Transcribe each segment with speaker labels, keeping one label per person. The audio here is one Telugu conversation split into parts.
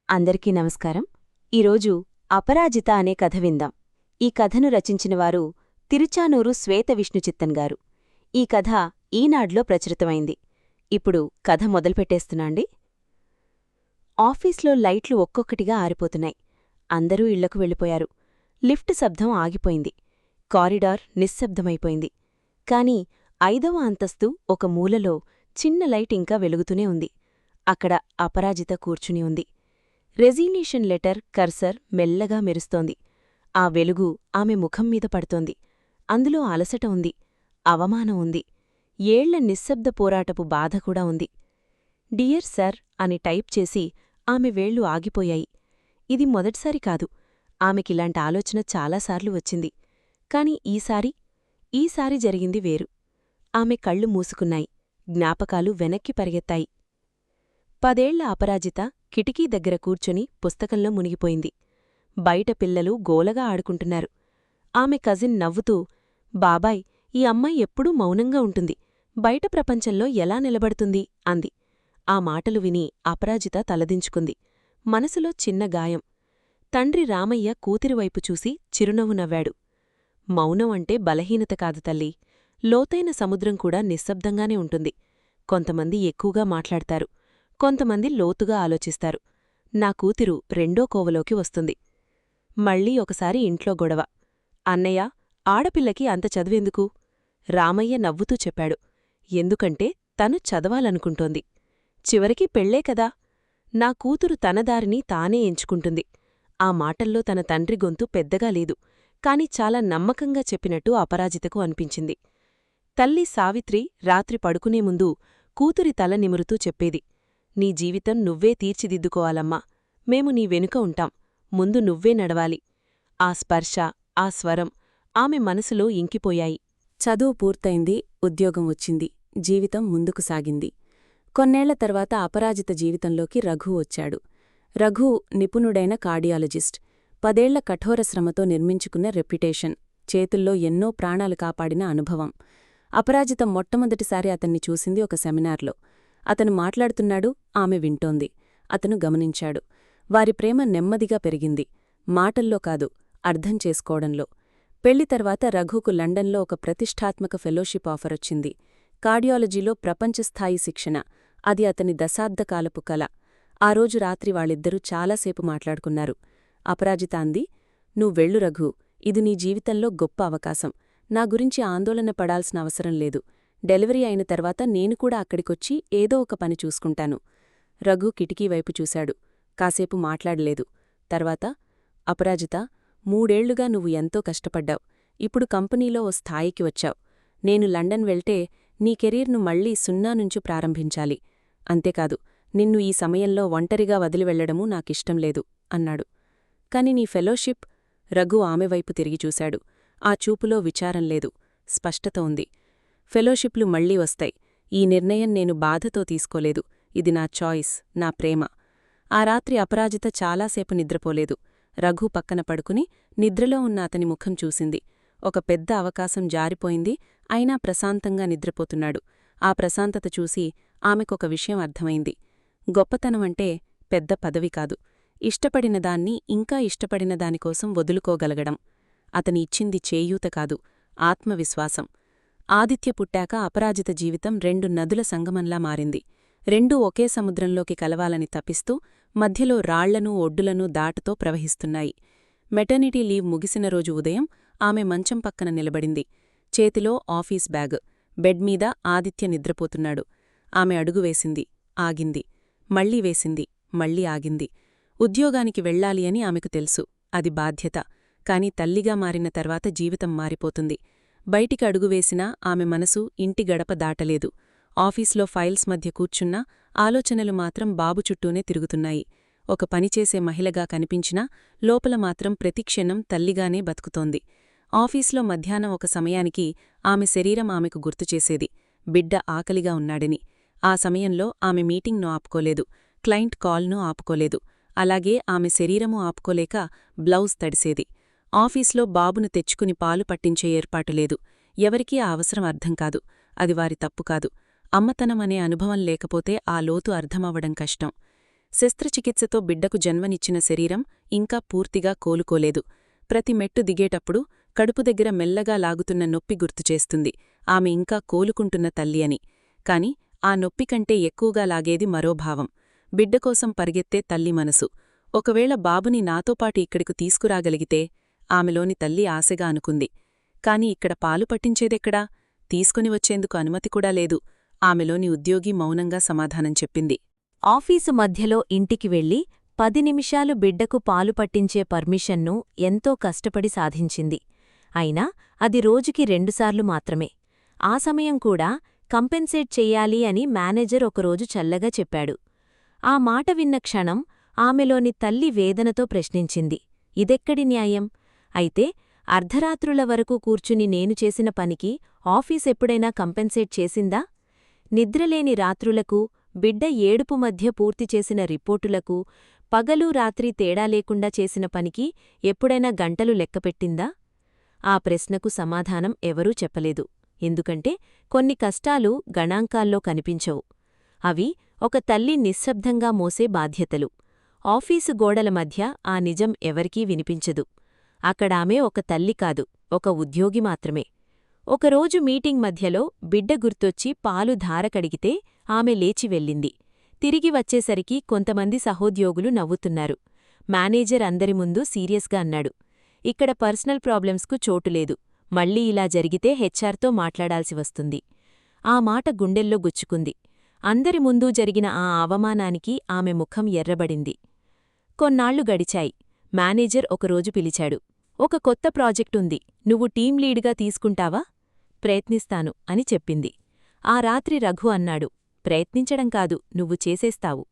Speaker 1: అందరికీ నమస్కారం. ఈరోజు అపరాజిత అనే కథ విందాం. ఈ కథను రచించినవారు తిరుచానూరు శ్వేత విష్ణుచిత్తన్ గారు. ఈ కథ ఈనాడులో ప్రచురితమైంది. ఇప్పుడు కథ మొదలుపెట్టేస్తున్నాండి. ఆఫీస్లో లైట్లు ఒక్కొక్కటిగా ఆరిపోతున్నాయి. అందరూ ఇళ్లకు వెళ్ళిపోయారు. లిఫ్ట్ శబ్దం ఆగిపోయింది. కారిడార్ నిశ్శబ్దమైపోయింది. కాని 5వ అంతస్తు ఒక మూలలో చిన్న లైట్ ఇంకా వెలుగుతూనే ఉంది. అక్కడ అపరాజిత కూర్చుని ఉంది. రెజిగ్నేషన్ లెటర్ కర్సర్ మెల్లగా మెరుస్తోంది. ఆ వెలుగు ఆమె ముఖం మీద పడుతోంది. అందులో అలసట ఉంది, అవమానం ఉంది, ఏళ్ల నిశ్శబ్ద పోరాటపు బాధ కూడా ఉంది. డియర్ సర్ అని టైప్ చేసి ఆమె వేళ్లు ఆగిపోయాయి. ఇది మొదటిసారి కాదు. ఆమెకిలాంటి ఆలోచన చాలాసార్లు వచ్చింది. కాని ఈసారి జరిగింది వేరు. ఆమె కళ్ళు మూసుకున్నాయి. జ్ఞాపకాలు వెనక్కి పరిగెత్తాయి. 10 ఏళ్ల అపరాజిత కిటికీ దగ్గర కూర్చొని పుస్తకంలో మునిగిపోయింది. బయట పిల్లలు గోలగా ఆడుకుంటున్నారు. ఆమె కజిన్ నవ్వుతూ, బాబాయ్, ఈ అమ్మాయి ఎప్పుడూ మౌనంగా ఉంటుంది. బయట ప్రపంచంలో ఎలా నిలబడుతుంది అంది. ఆ మాటలు విని అపరాజిత తలదించుకుంది. మనసులో చిన్న గాయం. తండ్రి రామయ్య కూతురివైపు చూసి చిరునవ్వు నవ్వాడు. మౌనం అంటే బలహీనత కాదు తల్లీ. లోతైన సముద్రం కూడా నిశ్శబ్దంగానే ఉంటుంది. కొంతమంది ఎక్కువగా మాట్లాడతారు, కొంతమంది లోతుగా ఆలోచిస్తారు. నా కూతురు రెండో కోవలోకి వస్తుంది. మళ్ళీ ఒకసారి ఇంట్లో గొడవ. అన్నయ్య, ఆడపిల్లకి అంత చదువెందుకు? రామయ్య నవ్వుతూ చెప్పాడు. ఎందుకంటే తను చదవాలనుకుంటోంది. చివరికి పెళ్ళే కదా. నా కూతురు తన దారిని తానే ఎంచుకుంటుంది. ఆ మాటల్లో తన తండ్రి గొంతు పెద్దగా లేదు, కాని చాలా నమ్మకంగా చెప్పినట్టు అపరాజితకు అనిపించింది. తల్లి సావిత్రి రాత్రి పడుకునే ముందు కూతురి తల నిమురుతూ చెప్పేది, నీ జీవితం నువ్వే తీర్చిదిద్దుకోవాలమ్మా. మేము నీ వెనుక ఉంటాం. ముందు నువ్వే నడవాలి. ఆ స్పర్శ, ఆ స్వరం ఆమె మనసులో ఇంకిపోయాయి. చదువు పూర్తయింది, ఉద్యోగం వచ్చింది, జీవితం ముందుకు సాగింది. కొన్నేళ్ల తర్వాత అపరాజిత జీవితంలోకి రఘు వచ్చాడు. రఘు నిపుణుడైన కార్డియాలజిస్ట్. 10 ఏళ్ల కఠోర శ్రమతో నిర్మించుకున్న రెప్యుటేషన్, చేతుల్లో ఎన్నో ప్రాణాలు కాపాడిన అనుభవం. అపరాజిత మొట్టమొదటిసారి అతన్ని చూసింది ఒక సెమినార్లో. అతను మాట్లాడుతున్నాడు, ఆమె వింటోంది. అతను గమనించాడు. వారి ప్రేమ నెమ్మదిగా పెరిగింది. మాటల్లో కాదు, అర్థం చేసుకోవడంలో. పెళ్లి తర్వాత రఘుకు లండన్లో ఒక ప్రతిష్ఠాత్మక ఫెలోషిప్ ఆఫరొచ్చింది. కార్డియాలజీలో ప్రపంచస్థాయి శిక్షణ. అది అతని దశాబ్దకాలపు కల. ఆ రోజు రాత్రి వాళ్ళిద్దరూ చాలాసేపు మాట్లాడుకున్నారు. అపరాజిత అంది, నువ్వెళ్ళు రఘు, ఇది నీ జీవితంలో గొప్ప అవకాశం. నా గురించి ఆందోళన పడాల్సిన అవసరం లేదు. డెలివరీ అయిన తర్వాత నేను కూడా అక్కడికొచ్చి ఏదో ఒక పని చూసుకుంటాను. రఘు కిటికీవైపు చూశాడు. కాసేపు మాట్లాడలేదు. తర్వాత, అపరాజిత, 3 ఏళ్లుగా నువ్వు ఎంతో కష్టపడ్డావు. ఇప్పుడు కంపెనీలో ఓ స్థాయికి వచ్చావు. నేను లండన్ వెళ్తే నీ కెరీర్ను మళ్లీ 0 నుంచి ప్రారంభించాలి. అంతేకాదు, నిన్ను ఈ సమయంలో ఒంటరిగా వదిలివెళ్లడమూ నాకిష్టం లేదు అన్నాడు. కాని నీ ఫెలోషిప్? రఘు ఆమెవైపు తిరిగి చూశాడు. ఆ చూపులో విచారం లేదు, స్పష్టత ఉంది. ఫెలోషిప్లు మళ్లీ వస్తాయి. ఈ నిర్ణయం నేను బాధతో తీసుకోలేదు. ఇది నా చాయిస్, నా ప్రేమ. ఆ రాత్రి అపరాజిత చాలాసేపు నిద్రపోలేదు. రఘు పక్కన పడుకుని నిద్రలో ఉన్న అతని ముఖం చూసింది. ఒక పెద్ద అవకాశం జారిపోయింది, అయినా ప్రశాంతంగా నిద్రపోతున్నాడు. ఆ ప్రశాంతత చూసి ఆమెకొక విషయం అర్థమైంది. గొప్పతనమంటే పెద్ద పదవి కాదు, ఇష్టపడిన దాన్ని ఇంకా ఇష్టపడిన దానికోసం వదులుకోగలగడం. అతని ఇచ్చింది చేయూత కాదు, ఆత్మవిశ్వాసం. ఆదిత్య పుట్టాక అపరాజిత జీవితం 2 నదుల సంగమంలా మారింది. రెండూ ఒకే సముద్రంలోకి కలవాలని తపిస్తూ మధ్యలో రాళ్లనూ ఒడ్డులనూ దాటుతో ప్రవహిస్తున్నాయి. మెటర్నిటీ లీవ్ ముగిసిన రోజు ఉదయం ఆమె మంచం పక్కన నిలబడింది. చేతిలో ఆఫీస్ బ్యాగ్. బెడ్ మీద ఆదిత్య నిద్రపోతున్నాడు. ఆమె అడుగు వేసింది, ఆగింది. మళ్లీ వేసింది, మళ్లీ ఆగింది. ఉద్యోగానికి వెళ్లాలి అని ఆమెకు తెలుసు. అది బాధ్యత. కాని తల్లిగా మారిన తర్వాత జీవితం మారిపోతుంది. బయటికి అడుగువేసినా ఆమె మనసు ఇంటి గడప దాటలేదు. ఆఫీస్లో ఫైల్స్ మధ్య కూర్చున్నా ఆలోచనలు మాత్రం బాబు చుట్టూనే తిరుగుతున్నాయి. ఒక పనిచేసే మహిళగా కనిపించినా లోపల మాత్రం ప్రతిక్షణం తల్లిగానే బతుకుతోంది. ఆఫీస్లో మధ్యాహ్నం ఒక సమయానికి ఆమె శరీరం ఆమెకు గుర్తుచేసేది, బిడ్డ ఆకలిగా ఉన్నాడని. ఆ సమయంలో ఆమె మీటింగ్ను ఆపుకోలేదు, క్లయింట్ కాల్ను ఆపుకోలేదు. అలాగే ఆమె శరీరమూ ఆపుకోలేక బ్లౌజ్ తడిసేది. ఆఫీస్లో బాబును తెచ్చుకుని పాలు పట్టించే ఏర్పాటులేదు. ఎవరికీ ఆ అవసరం అర్థం కాదు. అది వారి తప్పు కాదు. అమ్మతనం అనే అనుభవం లేకపోతే ఆ లోతు అర్థమవ్వడం కష్టం.
Speaker 2: శస్త్రచికిత్సతో బిడ్డకు జన్మనిచ్చిన శరీరం ఇంకా పూర్తిగా కోలుకోలేదు. ప్రతి మెట్టు దిగేటప్పుడు కడుపు దగ్గర మెల్లగా లాగుతున్న నొప్పి గుర్తుచేస్తుంది ఆమె ఇంకా కోలుకుంటున్న తల్లి అని. కాని ఆ నొప్పి కంటే ఎక్కువగా లాగేది మరో భావం, బిడ్డకోసం పరిగెత్తే తల్లి మనసు. ఒకవేళ బాబుని నాతోపాటు ఇక్కడికి తీసుకురాగలిగితే ఆమెలోని తల్లి ఆశగా అనుకుంది. కాని ఇక్కడ పాలు పట్టించేదెక్కడా? తీసుకుని వచ్చేందుకు అనుమతి కూడా లేదు. ఆమెలోని ఉద్యోగి మౌనంగా సమాధానం చెప్పింది.
Speaker 1: ఆఫీసు మధ్యలో ఇంటికి వెళ్లి 10 నిమిషాలు బిడ్డకు పాలు పట్టించే పర్మిషన్ను ఎంతో కష్టపడి సాధించింది. అయినా అది రోజుకి 2 సార్లు మాత్రమే. ఆ సమయం కూడా కంపెన్సేట్ చెయ్యాలి అని మేనేజర్ ఒకరోజు చల్లగా చెప్పాడు. ఆ మాట విన్న క్షణం ఆమెలోని తల్లి వేదనతో ప్రశ్నించింది, ఇదెక్కడి న్యాయం? అయితే అర్ధరాత్రుల వరకు కూర్చుని నేను చేసిన పనికి ఆఫీసెప్పుడైనా కంపెన్సేట్ చేసిందా? నిద్రలేని రాత్రులకు, బిడ్డ ఏడుపు మధ్య పూర్తి చేసిన రిపోర్టులకు, పగలు రాత్రి తేడా లేకుండా చేసిన పనికి ఎప్పుడైనా గంటలు లెక్కపెట్టిందా? ఆ ప్రశ్నకు సమాధానం ఎవరూ చెప్పలేదు. ఎందుకంటే కొన్ని కష్టాలు గణాంకాల్లో కనిపించవు. అవి ఒక తల్లి నిశ్శబ్దంగా మోసే బాధ్యతలు. ఆఫీసు గోడల మధ్య ఆ నిజం ఎవరికీ వినిపించదు. అక్కడామె ఒక తల్లి కాదు, ఒక ఉద్యోగి మాత్రమే. ఒకరోజు మీటింగ్ మధ్యలో బిడ్డ గుర్తొచ్చి పాలు ధారకడిగితే ఆమె లేచి వెళ్ళింది. తిరిగి వచ్చేసరికి కొంతమంది సహోద్యోగులు నవ్వుతున్నారు. మేనేజర్ అందరి ముందు సీరియస్గా అన్నాడు, ఇక్కడ పర్సనల్ ప్రాబ్లమ్స్కు చోటులేదు. మళ్ళీ ఇలా జరిగితే హెచ్ఆర్తో మాట్లాడాల్సి వస్తుంది. ఆ మాట గుండెల్లో గుచ్చుకుంది. అందరి ముందూ జరిగిన ఆ అవమానానికి ఆమె ముఖం ఎర్రబడింది. కొన్నాళ్లు గడిచాయి. మేనేజర్ ఒకరోజు పిలిచాడు. ఒక కొత్త ప్రాజెక్టుంది, నువ్వు టీం లీడ్గా తీసుకుంటావా? ప్రయత్నిస్తాను అని చెప్పింది. ఆ రాత్రి రఘు అన్నాడు, ప్రయత్నించడం కాదు, నువ్వు చేసేస్తావు.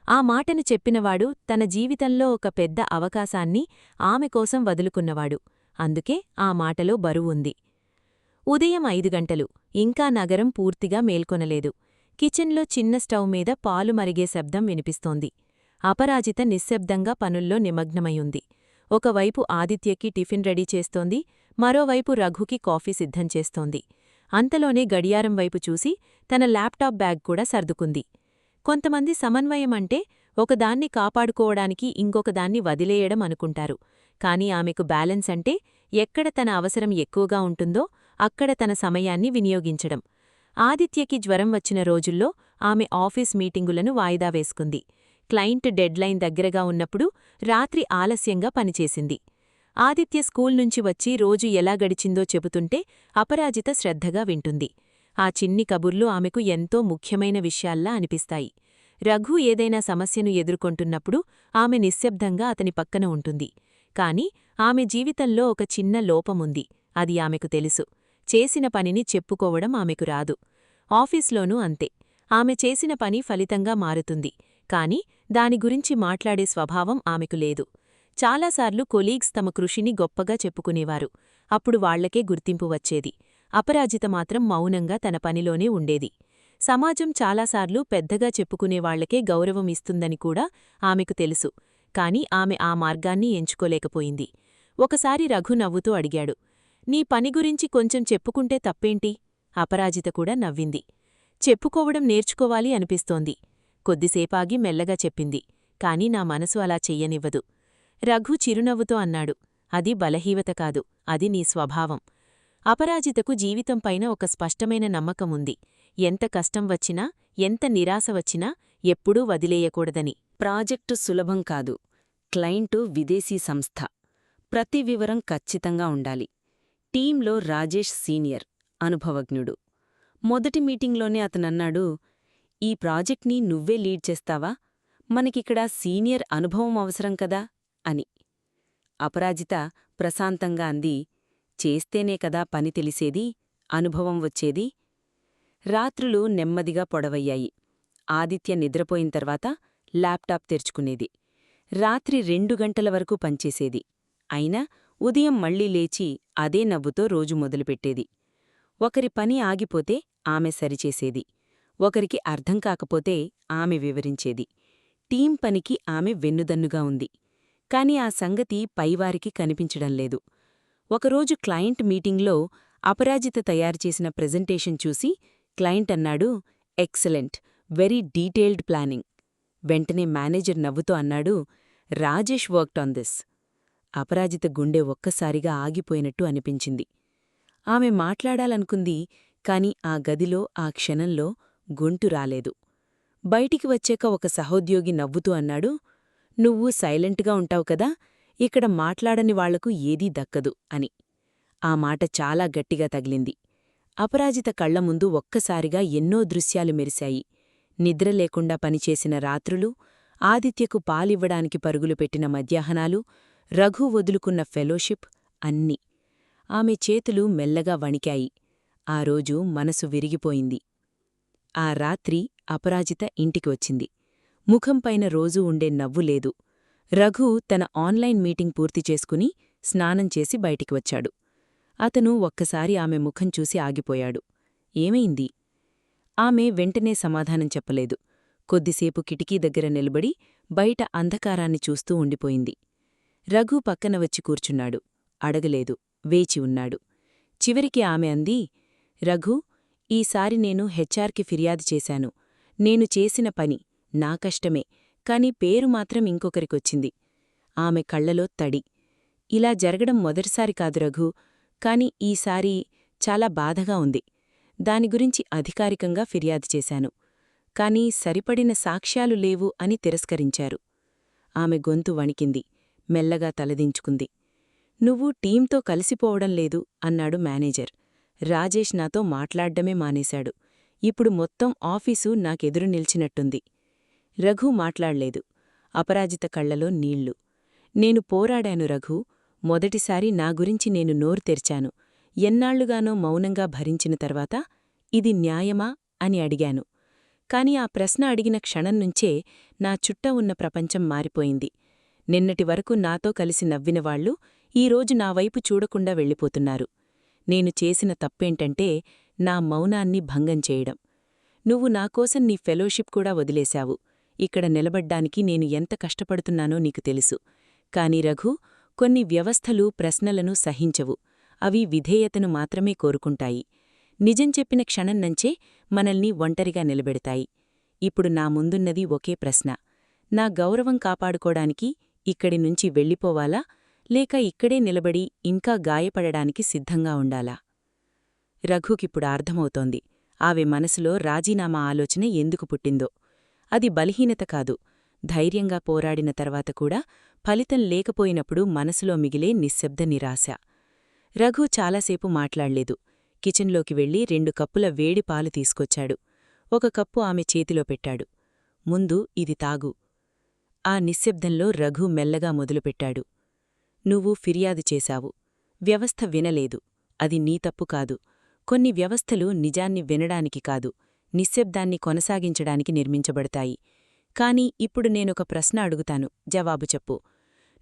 Speaker 1: ఆ మాటను చెప్పినవాడు తన జీవితంలో ఒక పెద్ద అవకాశాన్ని ఆమె కోసం వదులుకున్నవాడు. అందుకే ఆ మాటలో బరువుంది. ఉదయం 5 గంటలు. ఇంకా నగరం పూర్తిగా మేల్కొనలేదు. కిచెన్లో చిన్న స్టవ్ మీద పాలు మరిగే శబ్దం వినిపిస్తోంది. అపరాజిత నిశ్శబ్దంగా పనుల్లో నిమగ్నమయుంది. ఒకవైపు ఆదిత్యకి టిఫిన్ రెడీ చేస్తోంది, మరోవైపు రఘుకి కాఫీ సిద్ధం చేస్తోంది. అంతలోనే గడియారం వైపు చూసి తన ల్యాప్టాప్ బ్యాగ్ కూడా సర్దుకుంది. కొంతమంది సమన్వయం అంటే ఒకదాన్ని కాపాడుకోవడానికి ఇంకొకదాన్ని వదిలేయడం అనుకుంటారు. కాని ఆమెకు బ్యాలెన్స్ అంటే ఎక్కడ తన అవసరం ఎక్కువగా ఉంటుందో అక్కడ తన సమయాన్ని వినియోగించడం. ఆదిత్యకి జ్వరం వచ్చిన రోజుల్లో ఆమె ఆఫీస్ మీటింగులను వాయిదా వేసుకుంది. క్లయింట్ డెడ్లైన్ దగ్గరగా ఉన్నప్పుడు రాత్రి ఆలస్యంగా పనిచేసింది. ఆదిత్య స్కూల్ నుంచి వచ్చి రోజు ఎలా గడిచిందో చెబుతుంటే అపరాజిత శ్రద్ధగా వింటుంది. ఆ చిన్ని కబుర్లు ఆమెకు ఎంతో ముఖ్యమైన విషయాల్లా అనిపిస్తాయి. రఘు ఏదైనా సమస్యను ఎదుర్కొంటున్నప్పుడు ఆమె నిశ్శబ్దంగా అతని పక్కన ఉంటుంది. కాని ఆమె జీవితంలో ఒక చిన్న లోపముంది, అది ఆమెకు తెలుసు. చేసిన పనిని చెప్పుకోవడం ఆమెకు రాదు. ఆఫీస్లోనూ అంతే. ఆమె చేసిన పని ఫలితంగా మారుతుంది, కాని దాని గురించి మాట్లాడే స్వభావం ఆమెకు లేదు. చాలాసార్లు కొలీగ్స్ తమ కృషిని గొప్పగా చెప్పుకునేవారు. అప్పుడు వాళ్లకే గుర్తింపు వచ్చేది. అపరాజిత మాత్రం మౌనంగా తన పనిలోనే ఉండేది. సమాజం చాలాసార్లు పెద్దగా చెప్పుకునేవాళ్లకే గౌరవం ఇస్తుందని కూడా ఆమెకు తెలుసు. కాని ఆమె ఆ మార్గాన్ని ఎంచుకోలేకపోయింది. ఒకసారి రఘు నవ్వుతూ అడిగాడు, నీ పని గురించి కొంచెం చెప్పుకుంటే తప్పేంటి? అపరాజిత కూడా నవ్వింది. చెప్పుకోవడం నేర్చుకోవాలి అనిపిస్తోంది. కొద్దిసేపాగి మెల్లగా చెప్పింది, కాని నా మనసు అలా చెయ్యనివ్వదు. రఘు చిరునవ్వుతో అన్నాడు, అది బలహీనత కాదు, అది నీ స్వభావం. అపరాజితకు జీవితంపైన ఒక స్పష్టమైన నమ్మకముంది. ఎంత కష్టం వచ్చినా, ఎంత నిరాశ వచ్చినా ఎప్పుడూ వదిలేయకూడదని. ప్రాజెక్టు సులభం కాదు. క్లయింటు విదేశీ సంస్థ. ప్రతి వివరం ఖచ్చితంగా ఉండాలి. టీంలో రాజేష్ సీనియర్, అనుభవజ్ఞుడు. మొదటి మీటింగ్లోనే అతనన్నాడు, ఈ ప్రాజెక్ట్ని నువ్వే లీడ్ చేస్తావా? మనకిక్కడ సీనియర్ అనుభవం అవసరం కదా అని. అపరాజిత ప్రశాంతంగా అంది, చేస్తేనే కదా పని తెలిసేది, అనుభవం వచ్చేది. రాత్రులు నెమ్మదిగా పొడవయ్యాయి. ఆదిత్య నిద్రపోయిన తర్వాత ల్యాప్టాప్ తెరుచుకునేది. రాత్రి 2 గంటల వరకు పనిచేసేది. అయినా ఉదయం మళ్లీ లేచి అదే నవ్వుతో రోజు మొదలుపెట్టేది. ఒకరి పని ఆగిపోతే ఆమె సరిచేసేది. ఒకరికి అర్థం కాకపోతే ఆమె వివరించేది. టీం పనికి ఆమె వెన్నుదన్నుగా ఉంది. కాని ఆ సంగతి పైవారికి కనిపించడంలేదు. ఒకరోజు క్లయింట్ మీటింగ్లో అపరాజిత తయారుచేసిన ప్రెజెంటేషన్ చూసి క్లయింట్ అన్నాడు, ఎక్సలెంట్, వెరీ డీటెయిల్డ్ ప్లానింగ్.
Speaker 2: వెంటనే మేనేజర్ నవ్వుతూ అన్నాడు, రాజేష్ వర్క్డ్ ఆన్ దిస్. అపరాజిత గుండె ఒక్కసారిగా ఆగిపోయినట్టు అనిపించింది. ఆమె మాట్లాడాలనుకుంది, కాని ఆ గదిలో ఆ క్షణంలో గొంతు రాలేదు. బయటికి వచ్చాక ఒక సహోద్యోగి నవ్వుతూ అన్నాడు, నువ్వు సైలెంట్గా ఉంటావు కదా, ఇక్కడ మాట్లాడని వాళ్లకు ఏదీ దక్కదు అని. ఆ మాట చాలా గట్టిగా తగిలింది. అపరాజిత కళ్ల ముందు ఒక్కసారిగా ఎన్నో దృశ్యాలు మెరిశాయి. నిద్ర లేకుండా పనిచేసిన రాత్రులు, ఆదిత్యకు పాలివ్వడానికి పరుగులు పెట్టిన మధ్యాహ్నాలు, రఘు వదులుకున్న ఫెలోషిప్, అన్నీ. ఆమె చేతులు మెల్లగా వణికాయి. ఆ రోజు మనసు విరిగిపోయింది. ఆ రాత్రి అపరాజిత ఇంటికి వచ్చింది. ముఖంపైన రోజూ ఉండే నవ్వు లేదు. రఘు తన ఆన్లైన్ మీటింగ్ పూర్తి చేసుకుని స్నానం చేసి బయటికి వచ్చాడు. అతను ఒక్కసారి ఆమె ముఖం చూసి ఆగిపోయాడు. ఏమైంది? ఆమె వెంటనే సమాధానం చెప్పలేదు. కొద్దిసేపు కిటికీ దగ్గర నిలబడి బయట అంధకారాన్ని చూస్తూ ఉండిపోయింది. రఘు పక్కన వచ్చి కూర్చున్నాడు. అడగలేదు, వేచి ఉన్నాడు. చివరికి ఆమె అంది, రఘు, ఈసారి నేను హెచ్ఆర్కి ఫిర్యాదు చేశాను. నేను చేసిన పని, నా కష్టమే, కాని పేరు మాత్రం ఇంకొకరికొచ్చింది. ఆమె కళ్లలో తడి. ఇలా జరగడం మొదటిసారి కాదు రఘు, కాని ఈసారి చాలా బాధగా ఉంది. దాని గురించి అధికారికంగా ఫిర్యాదు చేశాను. కాని సరిపడిన సాక్ష్యాలు లేవు అని తిరస్కరించారు. ఆమె గొంతు వణికింది. మెల్లగా తలదించుకుంది. నువ్వు టీంతో కలిసిపోవడం లేదు అన్నాడు మేనేజర్. రాజేష్ నాతో మాట్లాడ్డమే మానేశాడు. ఇప్పుడు మొత్తం ఆఫీసు నాకెదురు నిల్చినట్టుంది. రఘు మాట్లాడ్లేదు. అపరాజిత కళ్లలో నీళ్లు. నేను పోరాడాను రఘు. మొదటిసారి నా గురించి నేను నోరు తెరిచాను. ఎన్నాళ్లుగానో మౌనంగా భరించిన తర్వాత ఇది న్యాయమా అని అడిగాను. కాని ఆ ప్రశ్న అడిగిన క్షణం నుంచే నా చుట్ట ఉన్న ప్రపంచం మారిపోయింది. నిన్నటి వరకు నాతో కలిసి నవ్వినవాళ్లు ఈరోజు నా వైపు చూడకుండా వెళ్ళిపోతున్నారు. నేను చేసిన తప్పేంటంటే నా మౌనాన్ని భంగం చేయడం. నువ్వు నాకోసం నీ ఫెలోషిప్ కూడా వదిలేశావు. ఇక్కడ నిలబడ్డానికి నేను ఎంత కష్టపడుతున్నానో నీకు తెలుసు. కాని రఘు, కొన్ని వ్యవస్థలు ప్రశ్నలను సహించవు. అవి విధేయతను మాత్రమే కోరుకుంటాయి. నిజం చెప్పిన క్షణం నుంచే మనల్ని ఒంటరిగా నిలబెడతాయి. ఇప్పుడు నా ముందున్నది ఒకే ప్రశ్న. నా గౌరవం కాపాడుకోడానికి ఇక్కడి నుంచి వెళ్ళిపోవాలా, లేక ఇక్కడే నిలబడి ఇంకా గాయపడడానికి సిద్ధంగా ఉండాలా? రఘుకిప్పుడు అర్థమవుతోంది. ఆమె మనసులో రాజీనామా ఆలోచన ఎందుకు పుట్టిందో. అది బలహీనత కాదు. ధైర్యంగా పోరాడిన తర్వాత కూడా ఫలితం లేకపోయినప్పుడు మనసులో మిగిలే నిశ్శబ్ద నిరాశ. రఘు చాలాసేపు మాట్లాడ్లేదు. కిచెన్లోకి వెళ్లి 2 కప్పుల వేడి పాలు తీసుకొచ్చాడు. ఒక కప్పు ఆమె చేతిలో పెట్టాడు. ముందు ఇది తాగు. ఆ నిశ్శబ్దంలో రఘు మెల్లగా మొదలుపెట్టాడు. నువ్వు ఫిర్యాదు చేశావు. వ్యవస్థ వినలేదు. అది నీ తప్పు కాదు. కొన్ని వ్యవస్థలు నిజాన్ని వినడానికి కాదు, నిశ్శబ్దాన్ని కొనసాగించడానికి నిర్మించబడతాయి. కాని ఇప్పుడు నేనొక ప్రశ్న అడుగుతాను, జవాబు చెప్పు.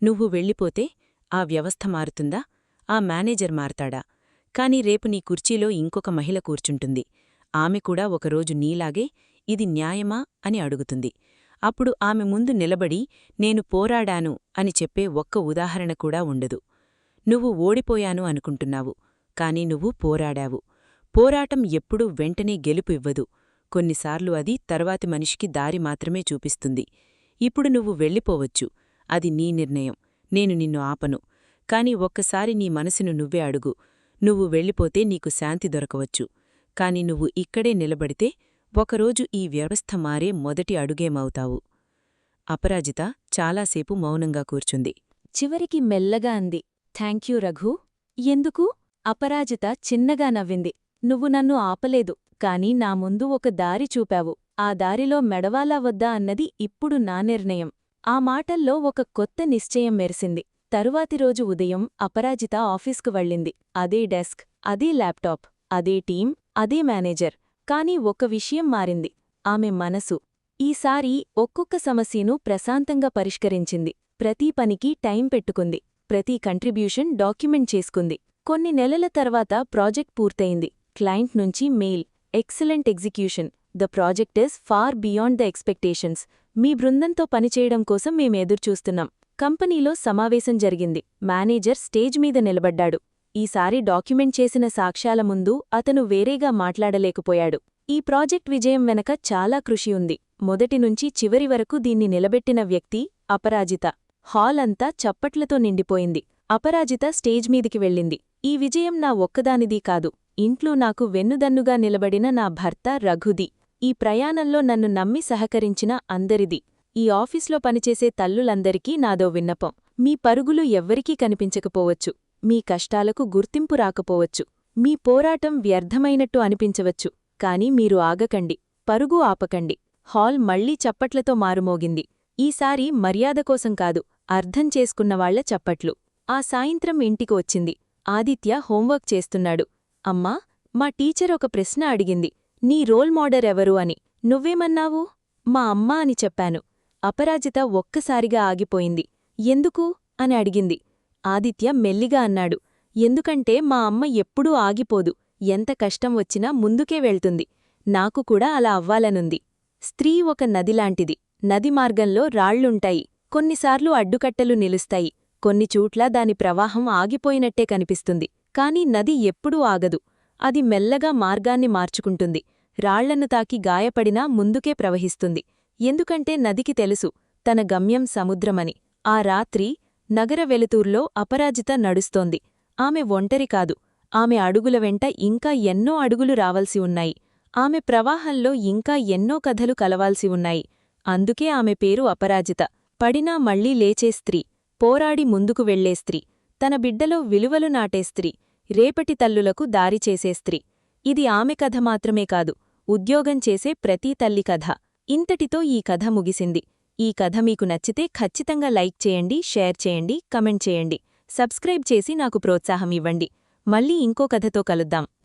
Speaker 2: నువ్వు వెళ్ళిపోతే ఆ వ్యవస్థ మారుతుందా? ఆ మేనేజర్ మారతాడా? కాని రేపు నీ కుర్చీలో ఇంకొక మహిళ కూర్చుంటుంది. ఆమె కూడా ఒకరోజు నీలాగే ఇది న్యాయమా అని అడుగుతుంది. అప్పుడు ఆమె ముందు నిలబడి నేను పోరాడాను అని చెప్పే ఒక్క ఉదాహరణ కూడా ఉండదు. నువ్వు ఓడిపోయాను అనుకుంటున్నావు, కాని నువ్వు పోరాడావు. పోరాటం ఎప్పుడూ వెంటనే గెలుపు ఇవ్వదు. కొన్నిసార్లు అది తర్వాతి మనిషికి దారి మాత్రమే చూపిస్తుంది. ఇప్పుడు నువ్వు వెళ్ళిపోవచ్చు. అది నీ నిర్ణయం. నేను నిన్ను ఆపను. కాని ఒక్కసారి నీ మనసును నువ్వే అడుగు. నువ్వు వెళ్ళిపోతే నీకు శాంతి దొరకవచ్చు. కాని నువ్వు ఇక్కడే నిలబడితే ఒకరోజు ఈ వ్యవస్థ మారే మొదటి అడుగేమవుతావు. అపరాజిత చాలాసేపు మౌనంగా కూర్చుంది.
Speaker 1: చివరికి మెల్లగా అంది, థాంక్యూ రఘు. ఎందుకు? అపరాజిత చిన్నగా నవ్వింది. నువ్వు నన్ను ఆపలేదు, కాని నా ముందు ఒక దారి చూపావు. ఆ దారిలో మెడవాలా వద్దా అన్నది ఇప్పుడు నా నిర్ణయం. ఆ మాటల్లో ఒక కొత్త నిశ్చయం మెరిసింది. తరువాతి రోజు ఉదయం అపరాజిత ఆఫీస్కు వెళ్ళింది. అదే డెస్క్, అదే ల్యాప్టాప్, అదే టీం, అదే మేనేజర్. కాని ఒక్క విషయం మారింది, ఆమె మనసు. ఈసారి ఒక్కొక్క సమస్యను ప్రశాంతంగా పరిష్కరించింది. ప్రతి పనికి టైం పెట్టుకుంది. ప్రతి కంట్రిబ్యూషన్ డాక్యుమెంట్ చేసుకుంది. కొన్ని నెలల తర్వాత ప్రాజెక్ట్ పూర్తయింది. క్లయింట్ నుంచి mail, excellent execution. The project is far beyond the expectations. మీ బృందంతో పనిచేయడం కోసం మేమెదుర్చూస్తున్నాం. కంపెనీలో సమావేశం జరిగింది. మేనేజర్ స్టేజ్ మీద నిలబడ్డాడు. ఈసారి డాక్యుమెంట్ చేసిన సాక్ష్యాల ముందు అతను వేరేగా మాట్లాడలేకపోయాడు. ఈ ప్రాజెక్ట్ విజయం వెనక చాలా కృషి ఉంది. మొదటినుంచి చివరి వరకు దీన్ని నిలబెట్టిన వ్యక్తి అపరాజిత. హాల్ అంతా చప్పట్లతో నిండిపోయింది. అపరాజిత స్టేజ్ మీదికి వెళ్ళింది. ఈ విజయం నా ఒక్కదానిదీ కాదు, ఇంట్లో నాకు వెన్నుదన్నుగా నిలబడిన నా భర్త రఘుది. ఈ ప్రయాణంలో నన్ను నమ్మి సహకరించిన అందరిది. ఈ ఆఫీస్లో పనిచేసే తల్లులందరికీ నాదో విన్నపం. మీ పరుగులు ఎవ్వరికీ కనిపించకపోవచ్చు, మీ కష్టాలకు గుర్తింపు రాకపోవచ్చు, మీ పోరాటం వ్యర్థమైనట్టు అనిపించవచ్చు, కాని మీరు ఆగకండి, పరుగు ఆపకండి. హాల్ మళ్లీ చప్పట్లతో మారుమోగింది. ఈసారి మర్యాద కోసం కాదు, అర్థం చేసుకున్నవాళ్ల చప్పట్లు. ఆ సాయంత్రం ఇంటికి వచ్చింది. ఆదిత్య హోంవర్క్ చేస్తున్నాడు. అమ్మా, మా టీచర్ ఒక ప్రశ్న అడిగింది, నీ రోల్ మోడల్ ఎవరు అని. నువ్వేమన్నావు? మా అమ్మ అని చెప్పాను. అపరాజిత ఒక్కసారిగా ఆగిపోయింది. ఎందుకు అని అడిగింది. ఆదిత్య మెల్లిగా అన్నాడు, ఎందుకంటే మా అమ్మ ఎప్పుడూ ఆగిపోదు, ఎంత కష్టం వచ్చినా ముందుకే వెళ్తుంది. నాకు కూడా అలా అవ్వాలనుంది. స్త్రీ ఒక నదిలాంటిది. నది మార్గంలో రాళ్లుంటాయి, కొన్నిసార్లు అడ్డుకట్టలు నిలుస్తాయి, కొన్ని చోట్ల దాని ప్రవాహం ఆగిపోయినట్టే కనిపిస్తుంది. కాని నది ఎప్పుడూ ఆగదు. అది మెల్లగా మార్గాన్ని మార్చుకుంటుంది. రాళ్లను తాకి గాయపడినా ముందుకే ప్రవహిస్తుంది. ఎందుకంటే నదికి తెలుసు, తన గమ్యం సముద్రమని. ఆ రాత్రి నగర వెలుతూర్లో అపరాజిత నడుస్తోంది. ఆమె ఒంటరి కాదు, ఆమె అడుగుల వెంట ఇంకా ఎన్నో అడుగులు రావలసి ఉన్నాయి. ఆమె ప్రవాహంలో ఇంకా ఎన్నో కథలు కలవాల్సి ఉన్నాయి. అందుకే ఆమె పేరు అపరాజిత. పడినా మళ్లీ లేచే స్త్రీ, పోరాడి ముందుకు వెళ్లే స్త్రీ, తన బిడ్డలో విలువలు నాటే స్త్రీ, రేపటి తల్లులకు దారి చేసే స్త్రీ. ఇది ఆమె కథ మాత్రమే కాదు, ఉద్యోగం చేసే ప్రతి తల్లి కథ. ఇంతటితో ఈ కథ ముగిసింది. ఈ కథ మీకు నచ్చితే ఖచ్చితంగా లైక్ చేయండి, షేర్ చేయండి, కమెంట్ చేయండి, సబ్స్క్రైబ్ చేసి నాకు ప్రోత్సాహం ఇవ్వండి. మళ్ళీ ఇంకో కథతో కలుద్దాం.